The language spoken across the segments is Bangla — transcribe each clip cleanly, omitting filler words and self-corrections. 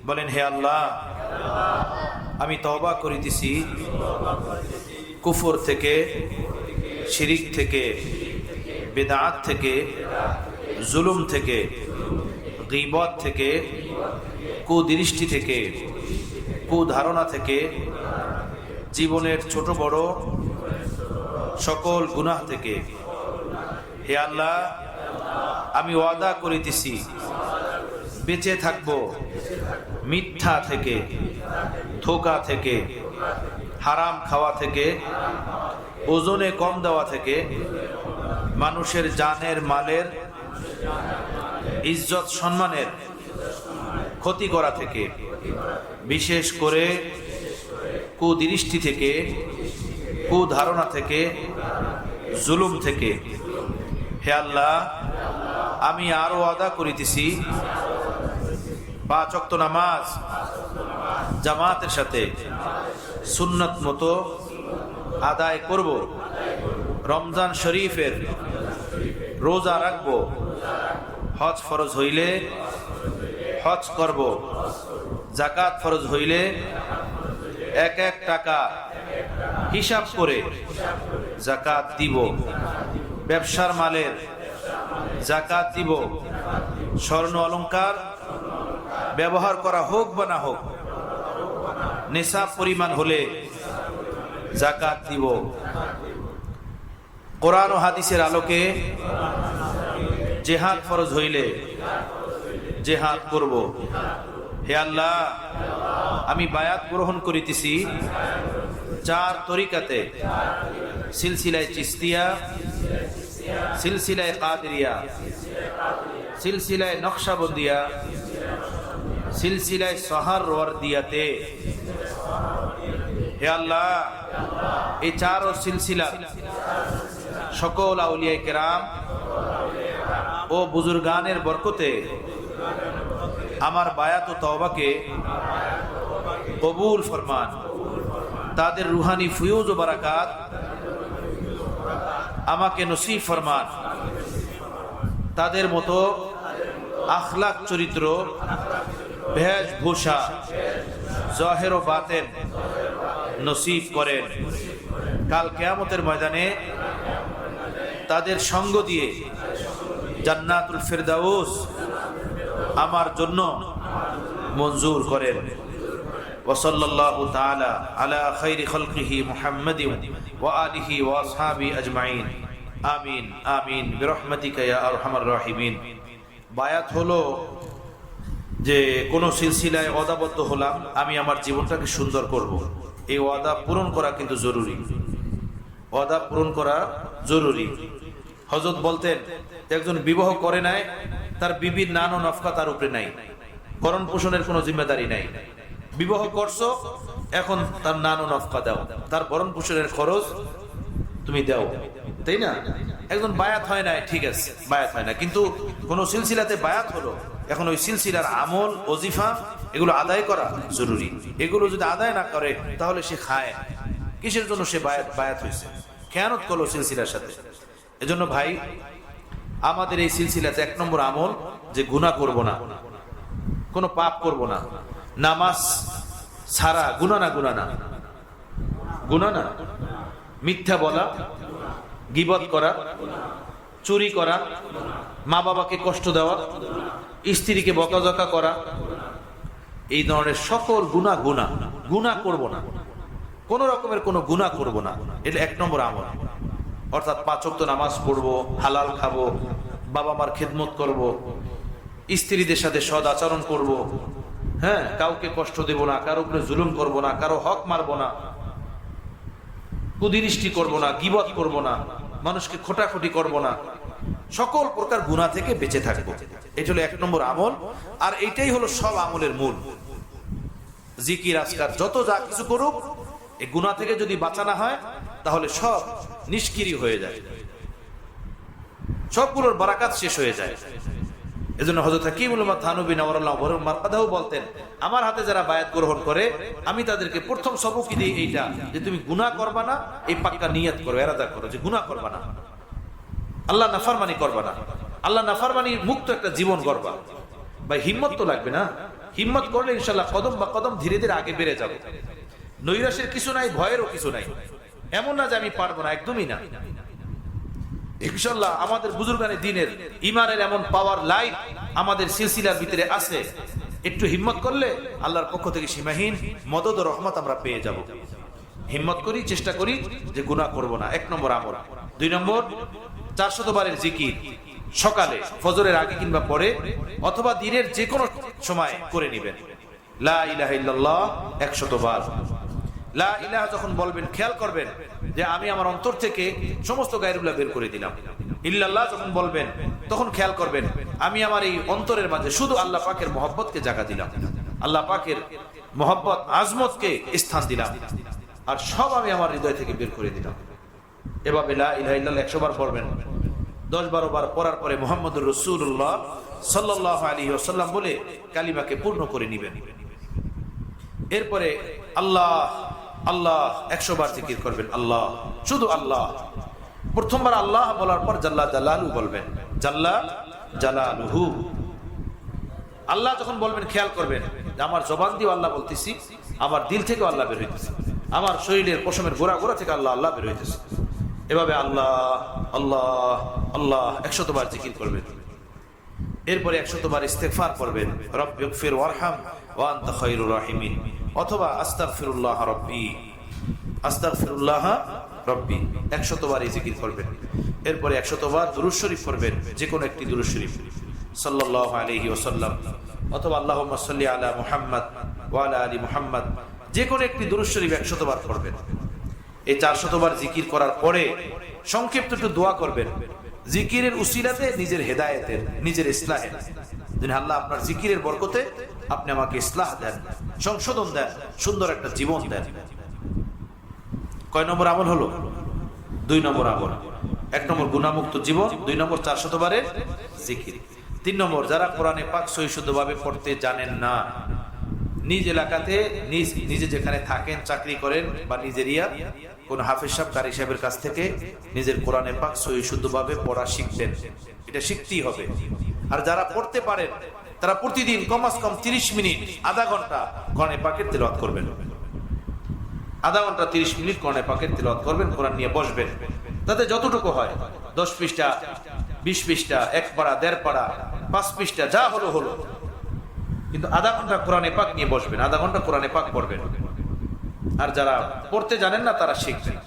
বলেন, হে আল্লাহ, আমি তওবা করিতেছি কুফর থেকে, শিরিক থেকে, বিদআত থেকে, জুলুম থেকে, গীবত থেকে, কুদৃষ্টি থেকে, কুধারণা থেকে, জীবনের ছোট বড় সকল গুনাহ থেকে। হে আল্লাহ, আমি ওয়াদা করিতেছি বেঁচে থাকব মিথ্যা থেকে, ধোঁকা থেকে, হারাম খাওয়া থেকে, ওজনে কম দেওয়া থেকে, মানুষের জানের মালের ইজ্জত সম্মানের ক্ষতি করা থেকে, বিশেষ করে কুদৃষ্টি থেকে, কুধারণা থেকে, জুলুম থেকে। হে আল্লাহ, আমি আরো ওয়াদা করিতেছি 5 ওয়াক্ত নামাজ জামাতের সাথে সুন্নত মতো আদায় করব, রমজান শরীফের রোজা রাখব, হজ ফরজ হইলে হজ করব, যাকাত ফরজ হইলে এক এক টাকা হিসাব করে যাকাত দিব, ব্যবসার মালের যাকাত দিব, স্বর্ণ অলংকার ব্যবহার করা হোক বা না হোক, নিসাব পরিমাণ হলে যাকাত দিব। কোরআন ও হাদিসের আলোকে জিহাদ ফরজ হইলে জিহাদ করব। হে আল্লাহ, আমি বায়াত গ্রহণ করিতেছি 4 তরিকাতে, সিলসিলায়ে চিশতিয়া, সিলসিলায়ে কাদেরিয়া, সিলসিলায়ে নকশবন্দিয়া, সিলসিলায়ে সোহরাওয়ার্দিয়াতে। হে আল্লাহ, এই 4 সিলসিলা সকল আউলিয়া কেরাম ও বুজুর্গানের বরকতে আমার বায়াত ও তওবাকে কবুল ফরমান। তাদের রুহানি ফুয়ুজ ও বারাকাত আমাকে নসিব ফরমান। তাদের মতো আখলাক, চরিত্র, বেশভূষা, জাহির ও বাতেন নসিব করেন। কাল কিয়ামতের ময়দানে তাদের সঙ্গ দিয়ে জান্নাতুল ফিরদাউস আমার জন্য মঞ্জুর করেন। ওয়া সাল্লাল্লাহু তাআলা আলা খায়রি খালকিহি মুহাম্মাদিন ওয়া আলিহি ওয়া আসহাবিহি আজমাইন। আমিন আমিন বিরহমাতিকা ইয়া আরহামার রাহিমিন। বায়াত হলো যে কোন সিলসিলায় ওয়াদাবদ্ধ হলাম, আমি আমার জীবনটাকে সুন্দর করব। এই ওয়াদা পূরণ করা কিন্তু জরুরি, ওয়াদা পূরণ করা জরুরি। হযরত বলতেন, একজন বিবাহ করে নাই, তার বিবির নান ও নফকা তার উপরে নাই, ভরণ পোষণের কোনো জিম্মেদারি নাই। বিবাহ করছো, এখন তার নান ও নফকা দাও, তার ভরণ পোষণের খরচ তুমি দাও, তাই না? একজন বায়াত হয় না, ঠিক আছে, বায়াত হয় না, কিন্তু কোন সিলসিলাতে বায়াত হলো, এখন ওই সিলসিলার আমল, ওজিফা এগুলো আদায় করা জরুরি। এগুলো যদি আদায় না করে তাহলে সে খায় কিসের জন্য? সে বায়াত হয়েছে, খেয়ানত করলো সিলসিলার সাথে। এজন্য ভাই, আমাদের এই সিলসিলাতে 1 নম্বর আমল যে গুনাহ করব না, কোনো পাপ করব না। নামাজ ছাড়া গুনাহ না, গুনাহ না, গুনাহ না। মিথ্যা বলা, গীবত করা, চুরি করা, মা বাবাকে কষ্ট দেওয়া, স্ত্রীকে বকাঝকা করা, এই ধরনের সকল গুনাহ গুনাহ করব না, কোন রকমের কোনো গুনাহ করব না। এটা 1 নম্বর আমল। অর্থাৎ 5 ওয়াক্ত নামাজ পড়বো, হালাল খাবো, বাবা মার খেদমত করব, স্ত্রীদের সাথে সদ আচরণ করব, হ্যাঁ, কাউকে কষ্ট দেব না, কারো উপরে জুলুম করব না, কারো হক মারব না, কুদৃষ্টি করব না, গীবত করব না, মানুষকে খোটাখুটি করব না, সকল প্রকার গুনাহ থেকে বেঁচে থাকবো। এটা হলো 1 নম্বর আমল। আর এইটাই হলো সব আমলের মূল। জিকির আজকার যত যা কিছু করুক, এই গুনাহ থেকে যদি বাঁচা না হয় তাহলে সব নিষ্ক্রিয় হয়ে যায়, সবগুলোর বারাকাত শেষ হয়ে যায়। এজন্য হযরত হাকিমুল উম্মাহ থানবী নওয়ারাল্লাহু মারকাদাহু বলতেন, আমার হাতে যারা বায়াত গ্রহণ করে, আমি তাদেরকে প্রথম সবকই দিই এইটা, যে তুমি গুনাহ করবা না, এই পাক্কা নিয়ত করো, ইরাদা করো যে গুনাহ করবা না, আল্লাহ নাফরমানি করবা না, আল্লাহ নাফরমানি মুক্ত একটা জীবন গড়বা। ভাই হিম্মত তো লাগবে না, হিম্মত করলে ইনশাল্লাহ কদম বা কদম ধীরে ধীরে আগে বেড়ে যাবে। নৈরাশ্যের কিছু নাই, ভয়েরও কিছু নাই। এমন না যে আমি পারবো না, একদমই না। ইনশাল্লাহ আমাদের বুজুর্গানে দিনের ইমানের এমন পাওয়ার লাইট আমাদের সিলসিলার ভিতরে আছে। একটু হিম্মত করলে আল্লাহর পক্ষ থেকে সীমাহীন মদদ ও রহমত আমরা পেয়ে যাব। হিম্মত করি, চেষ্টা করি যে গুনাহ করব না। 1 নম্বর আমল। 2 নম্বর 400 বারের জিকির সকালে ফজরের আগে কিংবা পরে অথবা দিনের যে কোনো সময় করে নেবেন। লা ইলাহা ইল্লাল্লাহ 100 বার। লা ইলাহা যখন বলবেন খেয়াল করবেন যে আমি আমার অন্তর থেকে সমস্ত গায়রুল্লাহ বের করে দিলাম। ইল্লাল্লাহ যখন বলবেন তখন খেয়াল করবেন আমি আমার এই অন্তরের মাঝে শুধু আল্লাহ পাকের মহব্বতকে জায়গা দিলাম, আল্লাহ পাকের মহব্বত আজমতকে স্থান দিলাম, আর সব আমি আমার হৃদয় থেকে বের করে দিলাম। এভাবে লা ইলাহা ইল্লাল্লাহ 100 বার পড়বেন। 10-12 বার পড়ার পরে মুহাম্মদুর রাসূলুল্লাহ সাল্লাল্লাহু আলাইহি ওয়াসাল্লাম বলে কালিমাকে পূর্ণ করে নেবেন। এরপরে আল্লাহ আল্লাহ 100 বার জিকির করবেন। আল্লাহ, শুধু আল্লাহ। প্রথমবার আল্লাহ বলার পর জাল্লা জালালু বলবেন, জাল্লা জালালুহু। আল্লাহ যখন বলবেন খেয়াল করবেন যে আমার জবান দিয়ে আল্লাহ বলতেছি, আমার দিল থেকে আল্লাহ বের হইতেছে, আমার শরীরের পশমের গোড়া গোড়া থেকে আল্লাহ আল্লাহ বের হইতেছে। এভাবে আল্লাহ আল্লাহ আল্লাহ 100 বার জিকির করবেন। এরপরে 100 বার ইস্তেগফার করবেন, রব্বিগফির ওয়ারহাম ওয়া আনতা খায়রুর রাহিমিন, অথবা আস্তাগফিরুল্লাহ রাব্বি, আস্তাগফিরুল্লাহ রাব্বি 100 বার এই জিকির করবেন। এরপরে 100 বার দুরূদ শরীফ পড়বেন, যে কোনো একটি দুরূদ শরীফ সাল্লাল্লাহু আলাইহি ওয়াসাল্লাম, অথবা আল্লাহুম্মা সাল্লি আলা মুহাম্মদ ওয়া আলা আলি মুহাম্মদ, যে কোনো একটি দুরূদ শরীফ 100 বার পড়বেন। এই 400 বার জিকির করার পরে সংক্ষিপ্ত একটু দোয়া করবেন, জিকিরের উসিলাতে নিজের হেদায়েতের, নিজের ইসলাহের। যিনি আল্লাহ আপনার জিকিরের বরকতে আপনি আমাকে ইসলাহ দেন, সংশোধন দেন, সুন্দর একটা জীবন দেন। কয় নম্বর আমল হলো? 2 নম্বর আমল। 1 নম্বর গুনাহমুক্ত জীবন, 2 নম্বর 400 বারের জিকির। 3 নম্বর যারা কোরআনে পাক সহি শুদ্ধভাবে পড়তে জানেন না, নিজ এলাকাতে নিজে যেখানে থাকেন, চাকরি করেন বা নিজেরিয়া কোন হাফেজ সাহেব, কারি সাহেবের কাছ থেকে নিজের কোরআনে পাক সহি শুদ্ধভাবে পড়া শিখতেন। এটা শিখতেই হবে। আর যারা পড়তে পারেন তারা প্রতিদিন কমাস কম 30 মিনিট, আধা ঘন্টা কোরআনে পাকের তেলাওয়াত করবেন। আধা ঘন্টা 30 মিনিট কোরআনে পাকের তেলাওয়াত করবেন, কোরআন নিয়ে বসবেন। তাতে যতটুকু হয় 10 পৃষ্ঠা, 20 পৃষ্ঠা, 1 পারা, 1.5 পারা, 5 পৃষ্ঠা, যা হলো হলো, কিন্তু আধা ঘন্টা কোরআনে পাক নিয়ে বসবেন, আধা ঘন্টা কোরআনে পাক পড়বেন। আর যারা পড়তে জানেন না তারা শিখবেন।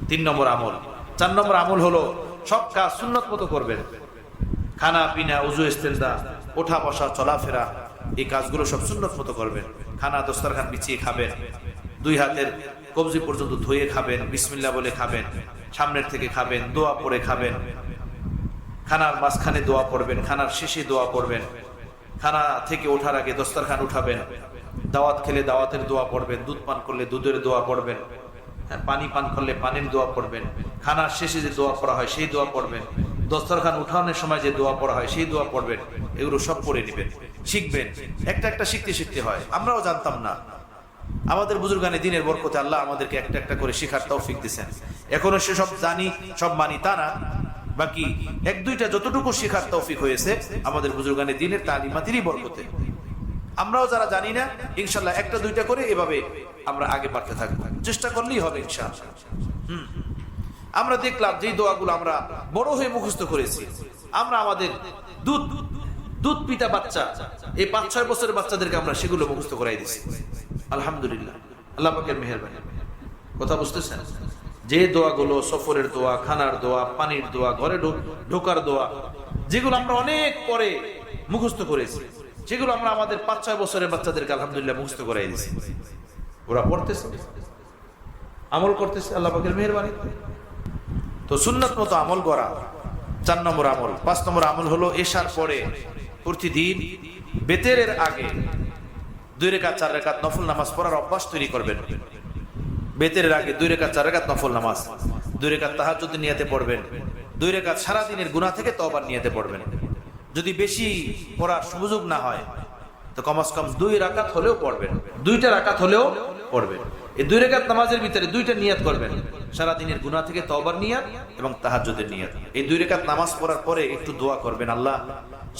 3 নম্বর আমল। 4 নম্বর আমল হলো সব কাজ সুন্নত মতো করবেন। খানা পিনা, উযু, ইস্তেনজা, ওঠা বসা, চলাফেরা, এই কাজগুলো সব সুন্নত মতো করবেন। খানা দস্তরখান বিছিয়ে খাবেন, 2 হাতের কবজি পর্যন্ত ধুয়ে খাবেন, বিসমিল্লাহ বলে খাবেন, সামনের থেকে খাবেন, দোয়া পড়ে খাবেন। খানার মাঝখানে দোয়া পড়বেন, খানার শেষে দোয়া পড়বেন। খানা থেকে ওঠার আগে দস্তরখান উঠাবেন, দাওয়াত খেলে দাওয়াতের দোয়া পড়বেন, দুধ পান করলে দুধের দোয়া পড়বেন, পানি পান করলে পানির দোয়া পড়বেন। খানার শেষে যে দোয়া পড়া হয় সেই দোয়া পড়বেন, দস্তরখান উঠানোর সময় যে দোয়া পড়া হয় সেই দোয়া পড়বেন। এগুলো সব পড়ে নেবেন, শিখবেন। একটা একটা শিখতে শিখতে হয়। আমরাও জানতাম না, আমাদের বুজুর্গানে দিনের বরকতে আল্লাহ আমাদেরকে একটা একটা করে শিখার তৌফিক দিয়েছেন। এখনো সে সব জানি, সব মানি তা না, বাকি 1-2টা যতটুকু শিখার তৌফিক হয়েছে আমাদের বুজুর্গানে দিনের তালিমাতেরই বরকতে। আমরাও যারা জানি না ইনশাআল্লাহ 1-2টা করে এভাবে আমরা আগে বাড়তে থাকবো, চেষ্টা করলেই হবে ইনশাআল্লাহ। আমরা দেখলাম যে দোয়াগুলো আমরা বড় হয়ে মুখস্থ করেছি, আমরা আমাদের দুধ পিতা বাচ্চা, এই 5-6 বছরের বাচ্চাদেরকে আমরা সেগুলো মুখস্থ করাই দিচ্ছি। আলহামদুলিল্লাহ, আল্লাহ পাকের মেহেরবানি। কথা বুঝতেছেন? যে দোয়াগুলো সফরের দোয়া, খানার দোয়া, পানির দোয়া, ঘরে ঢোকার দোয়া, যেগুলো আমরা অনেক পরে মুখস্থ করেছি, সেগুলো আমরা আমাদের 5-6 বছরের বাচ্চাদেরকে আলহামদুলিল্লাহ মুখস্থ করাই দিচ্ছি। ওরা পড়তেছে, আমল করতেছে, আল্লাহ পাকের মেহেরবানি। তো সুন্নাত মতো আমল করা 4 নম্বর আমল। 5 নম্বর আমল হলো এশার পরে প্রতিদিন বেতেরের আগে 2 রাকাত 4 রাকাত নফল নামাজ পড়ার অভ্যাস তৈরি করবেন। বেতেরের আগে 2 রাকাত 4 রাকাত নফল নামাজ, 2 রাকাত তাহাজ্জুদের নিয়তে পড়বেন, 2 রাকাত সারা দিনের গুনাহ থেকে তওবার নিয়তে পড়বেন। যদি বেশি পড়ার সুযোগ না হয় তো কমস কম 2 রাকাত হলেও পড়বেন, 2টা রাকাত হলেও পড়বেন। এই 2 রাকাত নামাজের ভিতরে 2টা নিয়ত করবেন, সারা দিনের গুনাহ থেকে তওবার নিয়ত এবং তাহাজ্জুদের নিয়ত। এই 2 রাকাত নামাজ পড়ার পরে একটু দোয়া করবেন, আল্লাহ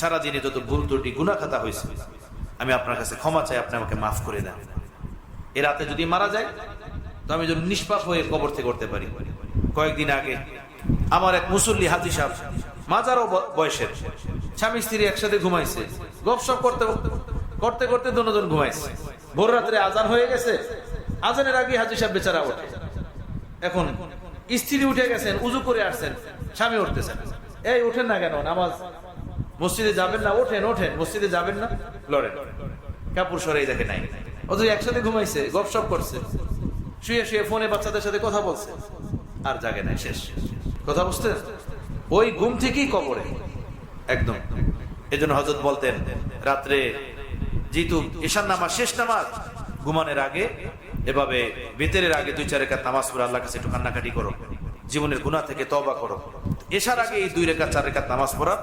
সারা দিনে যত ভুল ত্রুটি গুনাহ খাতা হয়েছে আমি আপনার কাছে ক্ষমা চাই, আপনি আমাকে মাফ করে দেন। এ রাতে যদি মারা যায় তো আমি যেন নিষ্পাপ হয়ে কবর থেকে করতে পারি। কয়েকদিন আগে আমার এক মুসল্লি হাজি সাহেব, মাজারও বয়সের, স্বামী স্ত্রী একসাথে ঘুমাইছে, গপসপ করতে করতে করতে দুজন ঘুমাইছে। ভোর রাত্রে আজান হয়ে গেছে, আজানের আগে হাজি সাহেব বেচারা ওঠে। এখন স্ত্রী উঠে গেছেন, উজু করে আসছেন, স্বামী উঠতেছেন, এই ওঠেন না কেন, নামাজ মসজিদে যাবেন না, ওঠেন ওঠেন, মসজিদে যাবেন না, লড়েন, কাপড় সরাই দেখে নাই। অথচ একসাথে ঘুমাইছে, গপসপ করছে, শুয়ে শুয়ে ফোনে বাচ্চাদের সাথে কথা বলছে, আর জাগে নাই, শেষ। কথা বুঝতেন? ওই ঘুম থেকেই কবরে একদম। এই জন্য হযরত বলতেন, রাত্রে যেহেতু ঈশার নামাজ শেষ নামাজ, ঘুমানোর আগে এভাবে বেতের আগে 2-4 রাকাত নামাজ পড়ে আল্লাহর কাছে একটু কান্নাকাটি করো, জীবনের গুনাহ থেকে তওবা করো। এশার আগে এই 2 রাকাত 4 রাকাত নামাজ পড়ার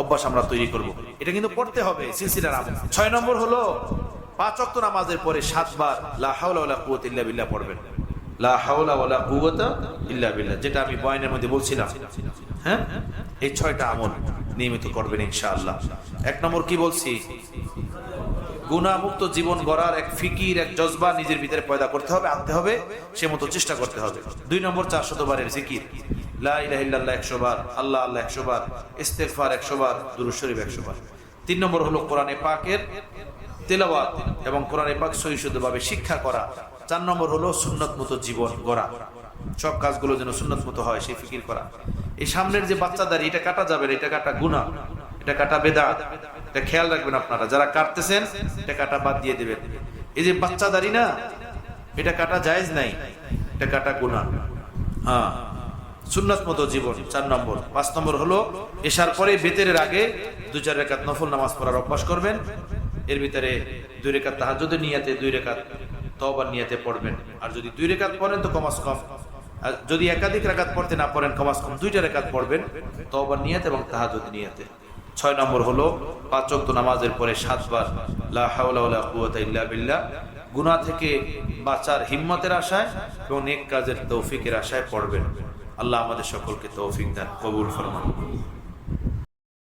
অভ্যাস আমরা তৈরি করব। এটা কিন্তু পড়তে হবে, সিলসিলার আমল। 6 নম্বর হলো 5 ওয়াক্ত নামাজের পরে 7 বার লা হাওলা ওয়ালা কুওয়াতা ইল্লা বিল্লাহ পড়বেন। লা হাওলা ওয়ালা কুওয়াতা ইল্লা বিল্লাহ, যেটা আমি বয়ানের মধ্যে বলছিলাম। হ্যাঁ, এই 6টা আমল নিয়মিত করবেন ইনশাআল্লাহ। 1 নম্বর কি বলছি? গুনাহমুক্ত জীবন গড়ার এক ফিকির, এক জজবা নিজের ভিতরে পয়দা করতে হবে, আনতে হবে, সে মতো চেষ্টা করতে হবে। 2 নম্বর 400 বারের জিকির, লা ইলাহা ইল্লাল্লাহ 100 বার, আল্লাহ আল্লাহ 100 বার, ইস্তেগফার 100 বার, দুরূদ শরীফ 100 বার। 3 নম্বর হলো কোরআনে পাকের তেলাওয়াত এবং কোরআনে পাক সহিষ্ণুভাবে শিক্ষা করা। 4 নম্বর হলো সুন্নত মতো জীবন গড়া, সব কাজগুলো যেন সুন্নত মতো হয় সেই ফিকির করা। এই সামনের যে বাচ্চাদারি, এটা কাটা যাবে না, এটা কাটা গুনাহ, এটা কাটা বেদাত, এটা খেয়াল রাখবেন আপনারা যারা কাটতেছেন, এটা কাটা বাদ দিয়ে দিবেন। এই যে বাচ্চাদারি না, এটা কাটা জায়েজ নাই, এটা কাটা গুনাহ। হ্যাঁ, সুন্নাত মতো জীবন 4 নম্বর। 5 নম্বর হলো এশার পরে বেতের আগে 2-4 রাকাত নফল নামাজ পড়ার অভ্যাস করবেন। এর ভিতরে 2 রাকাত তাহাজ্জুদের নিয়তে, 2 রাকাত তওবার নিয়তে পড়বেন। আর যদি 2 রাকাত পড়েন তো কমাস কম, আর যদি একাধিক রাকাত পড়তে না পারেন কমাস কম 2টা রাকাত পড়বেন তওবার নিয়ত এবং তাহাজ্জুদ নিয়তে। 6 নম্বর হলো 5 ওয়াক্ত নামাজের পরে 7 বার লা হাওলা ওয়ালা কুওয়াতা ইল্লা বিল্লাহ, গুনাহ থেকে বাঁচার হিম্মতের আশায় এবং নেক কাজের তৌফিকের আশায় পড়বেন। আল্লাহ আমাদের সকলকে তৌফিক দান, কবুল ফরমান।